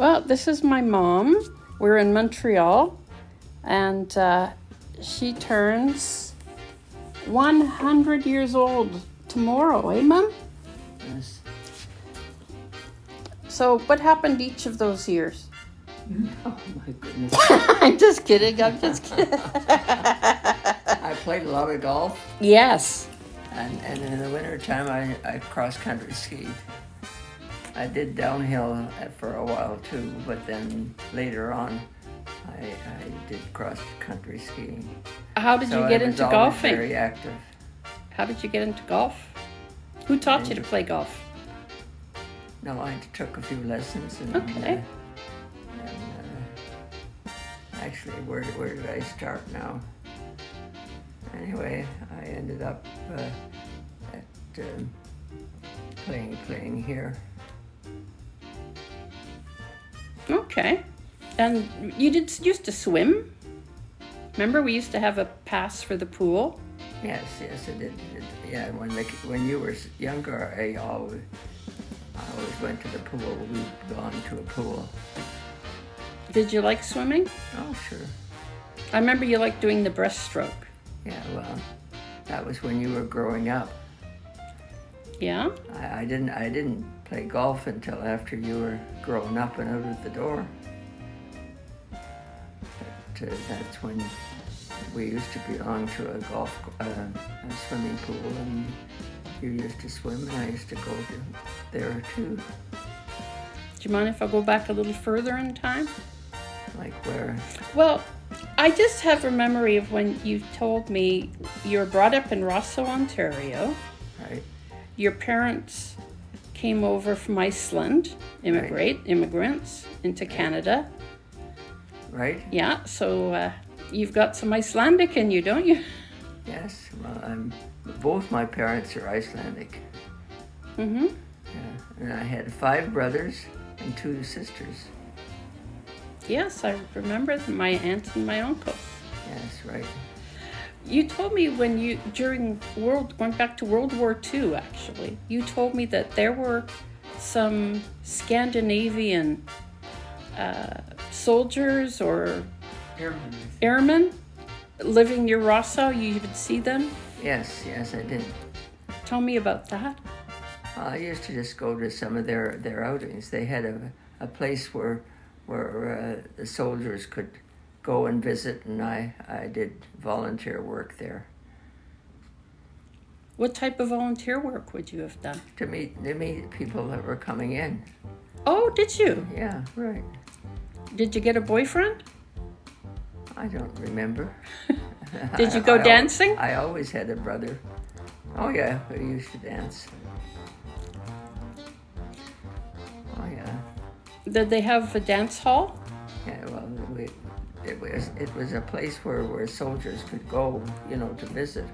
Well, this is my mom. We're in Montreal, and she turns 100 years old tomorrow, eh, Mom? Yes. So what happened each of those years? Oh my goodness. I'm just kidding. I'm just kidding. I played a lot of golf, Yes. and in the winter time I cross-country skied. I did downhill for a while too, but then later on I did cross-country skiing. How did you get into I was always golfing? very active. How did you get into golf? Who taught you to play golf? No, I took a few lessons. And, Okay. actually, where did I start now? Anyway, I ended up at playing here. Okay. And you used to swim? Remember we used to have a pass for the pool? Yes, I did. Yeah, when you were younger, I always went to the pool. We'd gone to a pool. Did you like swimming? Oh, sure. I remember you liked doing the breaststroke. Yeah, well, that was when you were growing up. Yeah? I didn't play golf until after you were grown up and out of the door. But that's when we used to belong to a swimming pool, and you used to swim, and I used to go there too. Do you mind if I go back a little further in time? Like where? Well, I just have a memory of when you told me you were brought up in Rosso, Ontario. Right. Your parents came over from Iceland, immigrants into Canada. Right. Yeah, so you've got some Icelandic in you, don't you? Yes. Well, both my parents are Icelandic. Mm-hmm. Yeah. And I had 5 brothers and 2 sisters. Yes, I remember my aunt and my uncle. Yes, right. You told me going back to World War II, actually, you told me that there were some Scandinavian soldiers or airmen living near Rosso. You would see them? Yes, I did. Tell me about that. I used to just go to some of their outings. They had a place where the soldiers could go and visit, and I did volunteer work there. What type of volunteer work would you have done? To meet people that were coming in. Oh, did you? Yeah, right. Did you get a boyfriend? I don't remember. Did you go dancing? I always had a brother. Oh yeah, we used to dance. Oh yeah. Did they have a dance hall? Yeah, well, it was a place where soldiers could go, to visit.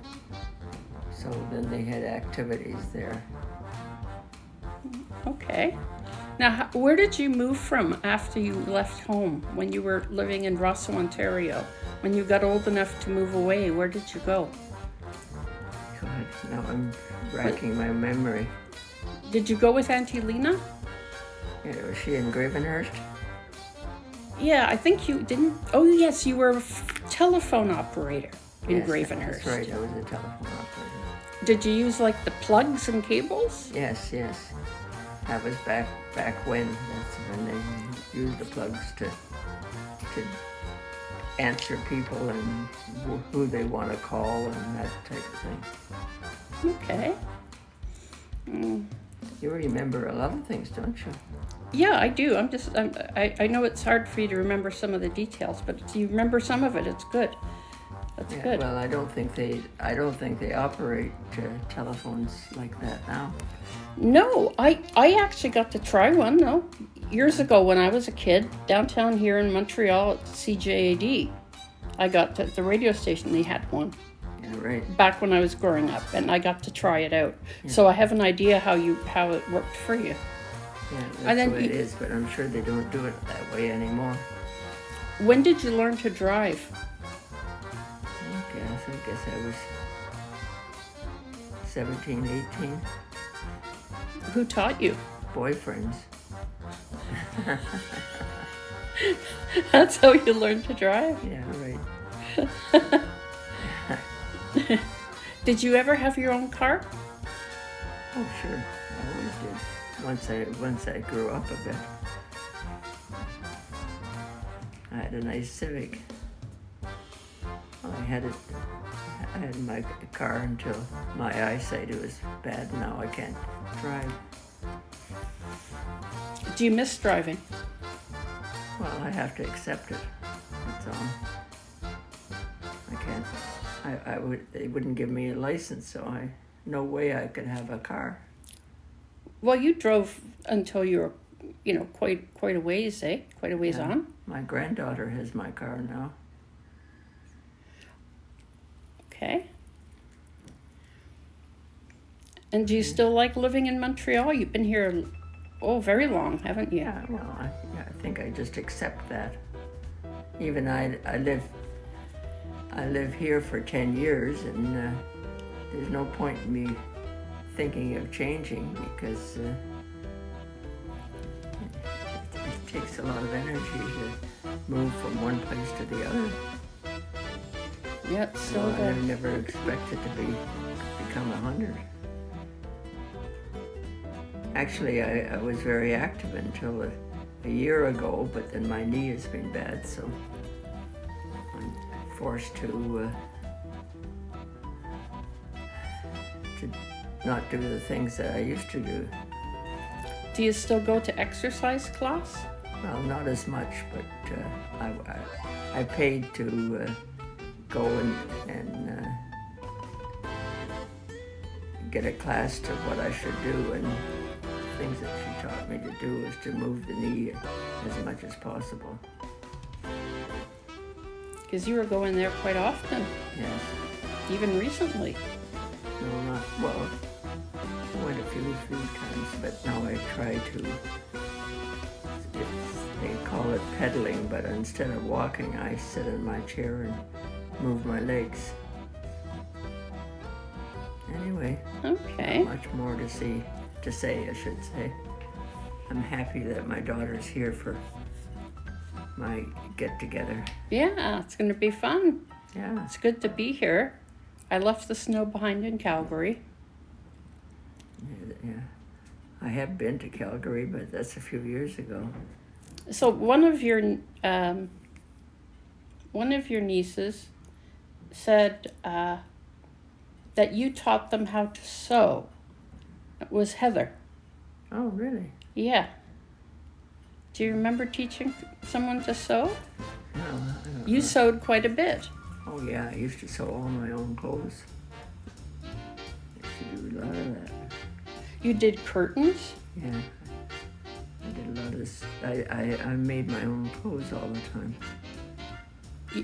So then they had activities there. Okay. Now, where did you move from after you left home when you were living in Rosso, Ontario? When you got old enough to move away, where did you go? God, now I'm racking my memory. Did you go with Auntie Lena? Yeah, was she in Gravenhurst? Yeah, I think you didn't. Oh, yes, you were a telephone operator in Yes, Gravenhurst. that's right, I was a telephone operator. Did you use like the plugs and cables? Yes. That was back when. That's when they used the plugs to answer people and who they want to call and that type of thing. Okay. You remember a lot of things, don't you? Yeah, I do. I know it's hard for you to remember some of the details, but if you remember some of it, it's good. That's good. Well, I don't think they operate telephones like that now. No, I actually got to try one though. Years ago when I was a kid, downtown here in Montreal at CJAD, I got to the radio station, they had one. Yeah, right. Back when I was growing up, and I got to try it out. Yeah. So I have an idea how it worked for you. Yeah, that's the way it is, but I'm sure they don't do it that way anymore. When did you learn to drive? I guess I was 17, 18. Who taught you? Boyfriends. That's how you learn to drive. Yeah, right. Did you ever have your own car? Oh, sure. I always did. Once I grew up a bit. I had a nice Civic. Well, I had my car until my eyesight was bad. Now I can't drive. Do you miss driving? Well, I have to accept it. That's all. I can't. They wouldn't give me a license, so no way I could have a car. Well, you drove until you were, quite a ways, eh? Quite a ways Yeah. on. My granddaughter has my car now. Okay. And do you still like living in Montreal? You've been here, very long, haven't you? Yeah, well, I think I just accept that. Even I live here for 10 years, and there's no point in me thinking of changing because it takes a lot of energy to move from one place to the other. Yeah, it's so I good. never expected to become 100. Actually, I was very active until a year ago, but then my knee has been bad, so I'm forced to not do the things that I used to do. Do you still go to exercise class? Well, not as much, but I paid to go and get a class to what I should do, and things that she taught me to do is to move the knee as much as possible. Because you were going there quite often, Yes. even recently. No, not well. I went a few times, but now I try to. They call it pedaling, but instead of walking, I sit in my chair and move my legs. Anyway, Okay. much more to say, I should say. I'm happy that my daughter's here for my get-together. Yeah, it's going to be fun. Yeah. It's good to be here. I left the snow behind in Calgary. Yeah. I have been to Calgary, but that's a few years ago. So one of your nieces said that you taught them how to sew. It was Heather. Oh, really? Yeah. Do you remember teaching someone to sew? No, I don't You know. sewed quite a bit. Oh, yeah, I used to sew all my own clothes. I used to do a lot of that. You did curtains. Yeah. I did a lot of this. I made my own clothes all the time.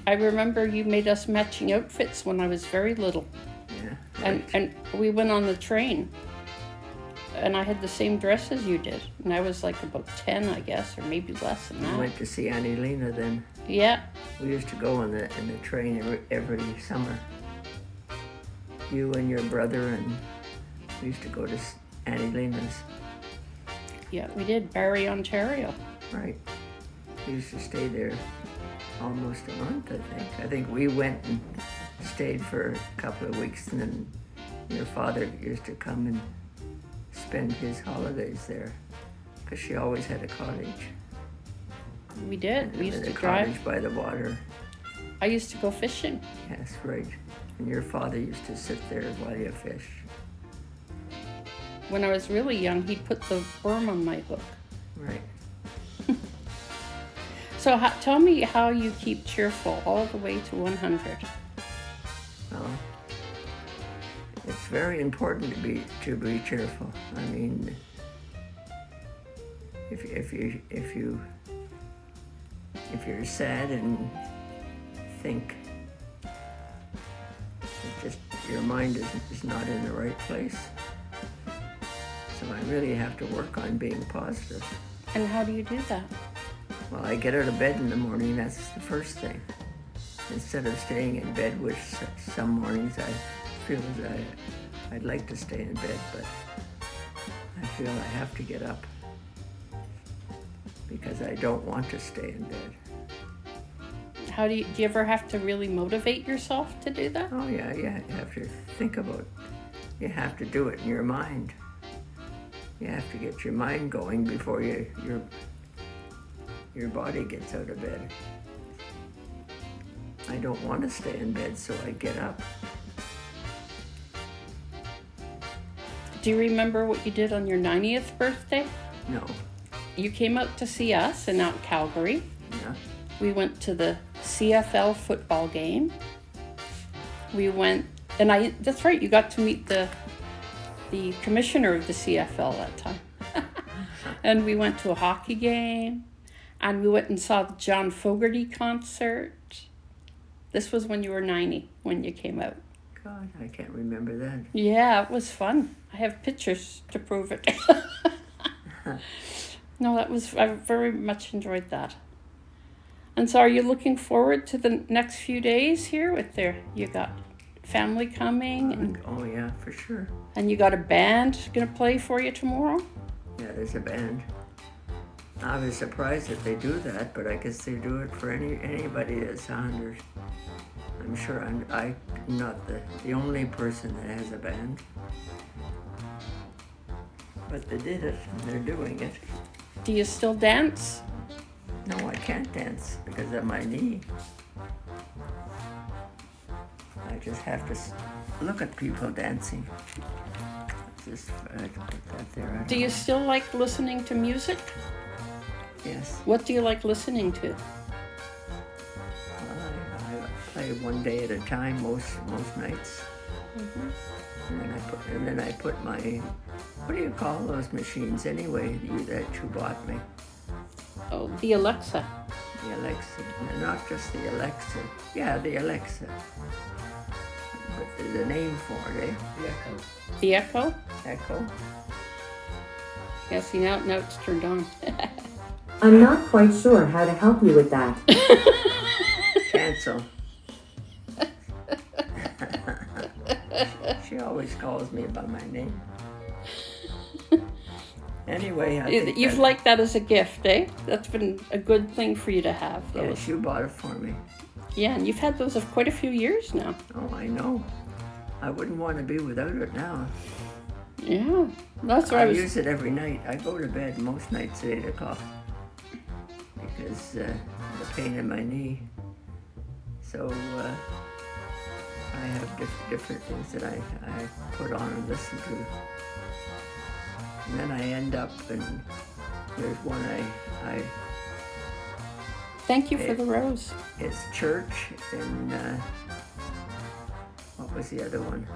I remember you made us matching outfits when I was very little. Yeah. And we went on the train. And I had the same dress as you did. And I was like about 10, I guess, or maybe less than I that. went to see Annie Lena then. Yeah. We used to go in the train every summer. You and your brother, and we used to go to Annie Lena's. Yeah, we did. Barrie, Ontario. Right. We used to stay there almost a month, I think. I think we went and stayed for a couple of weeks, and then your father used to come and spend his holidays there, because she always had a cottage. We did. We used And to a drive. cottage by the water. I used to go fishing. Yes, right. And your father used to sit there while you fish. When I was really young, he'd put the worm on my hook. Right. So tell me how you keep cheerful all the way to 100. Well, it's very important to be cheerful. I mean, if you're sad and think that just your mind is not in the right place. So I really have to work on being positive. And how do you do that? Well, I get out of bed in the morning, that's the first thing. Instead of staying in bed, which some mornings I feel as I'd like to stay in bed, but I feel I have to get up. because I don't want to stay in bed. How do you ever have to really motivate yourself to do that? Oh yeah, you have to think about, you have to do it in your mind. You have to get your mind going before your body gets out of bed. I don't want to stay in bed, so I get up. Do you remember what you did on your 90th birthday? No. You came out to see us in out Calgary. Yeah. We went to the CFL football game. We went, and that's right, you got to meet the commissioner of the CFL that time. And we went to a hockey game, and we went and saw the John Fogerty concert. This was when you were 90, when you came out. God, I can't remember that. Yeah, it was fun. I have pictures to prove it. No, I very much enjoyed that. And so are you looking forward to the next few days here you got family coming? Oh yeah, for sure. And you got a band going to play for you tomorrow? Yeah, there's a band. I was surprised that they do that, but I guess they do it for anybody that's 100. I'm sure I'm not the only person that has a band. But they did it, and they're doing it. Do you still dance? No, I can't dance because of my knee. I just have to look at people dancing. Just put that there. Do you still like listening to music? Yes. What do you like listening to? I play one day at a time most nights. Mm-hmm. And then I put my, what do you call those machines anyway that you bought me? Oh, the Alexa. The Alexa, not just the Alexa. Yeah, the Alexa. But there's a name for it, eh? The Echo. The Echo? Echo. Yeah, see, now it's turned on. I'm not quite sure how to help you with that. Cancel. She always calls me by my name. Anyway, I think You've liked that as a gift, eh? That's been a good thing for you to have. Those. Yes, you bought it for me. Yeah, and you've had those for quite a few years now. Oh, I know. I wouldn't want to be without it now. Yeah, that's what I I was... use it every night. I go to bed most nights at 8 o'clock because the pain in my knee. So I have different things that I put on and listen to. And then I end up, and there's one I Thank you for the rose. it's church, and what was the other one?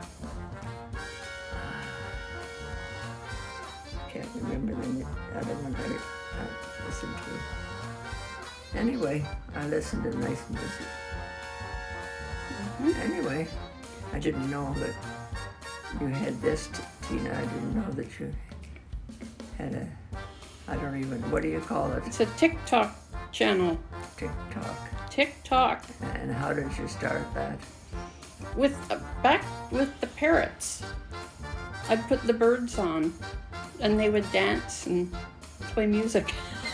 Can't remember the other one I listened to. Anyway, I listened to nice music. Mm-hmm. Anyway, I didn't know that you had this, Tina. I didn't know that you had what do you call it? It's a TikTok channel. TikTok. TikTok. And how did you start that? Back with the parrots. I'd put the birds on, and they would dance and play music.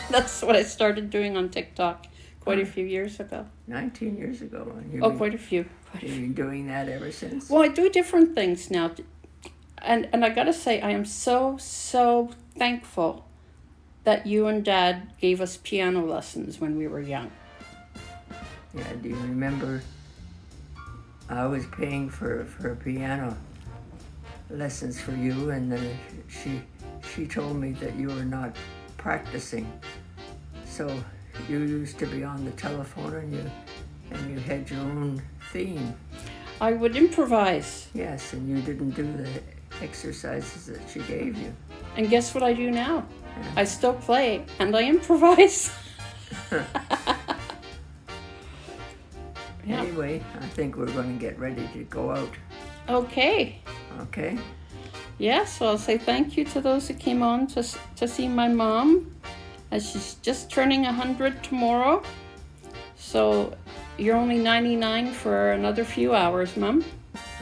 That's what I started doing on TikTok quite a few years ago. 19 years ago. And Quite a few. You've been doing that ever since? Well, I do different things now. And I gotta say, I am so thankful that you and Dad gave us piano lessons when we were young. Yeah, do you remember I was paying for piano lessons for you, and then she told me that you were not practicing. So you used to be on the telephone and you had your own theme. I would improvise. Yes, and you didn't do the exercises that she gave you. And guess what I do now? Yeah. I still play and I improvise. Yeah. Anyway, I think we're going to get ready to go out. Okay. Okay? Yes, well, I'll say thank you to those that came on to see my mom, as she's just turning 100 tomorrow. So you're only 99 for another few hours, Mom.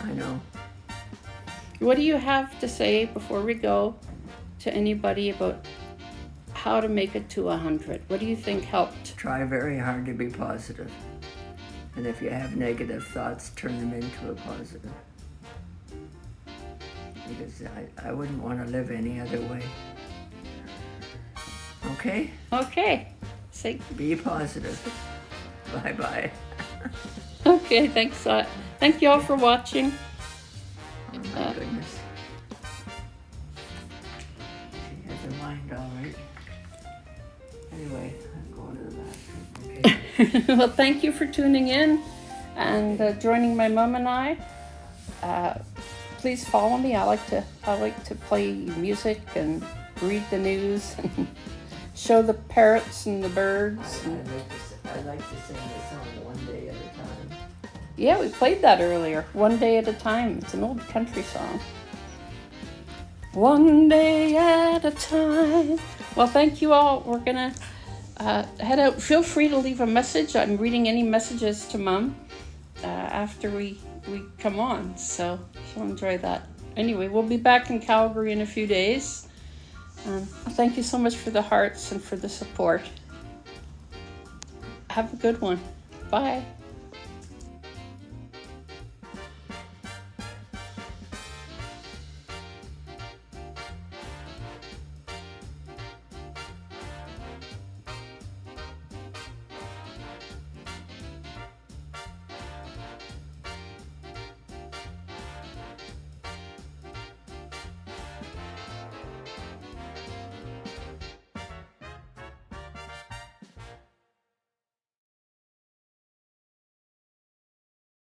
I know. What do you have to say before we go to anybody about how to make it to 100. What do you think helped? Try very hard to be positive. And if you have negative thoughts, turn them into a positive. Because I wouldn't want to live any other way. Okay? Okay. Say, Be positive. Bye-bye. okay, thanks. Thank you all for watching. Oh my goodness. She has her mind all right. Anyway, I'm going to the bathroom. Okay. Well, thank you for tuning in and joining my mom and I. Please follow me. I like to play music and read the news and show the parrots and the birds. I like to sing the song One Day at a Time. Yeah, we played that earlier. One Day at a Time. It's an old country song. One day at a time. Well, thank you all. We're gonna head out. Feel free to leave a message. I'm reading any messages to Mom after we come on, so she'll enjoy that. Anyway, we'll be back in Calgary in a few days. Thank you so much for the hearts and for the support. Have a good one. Bye.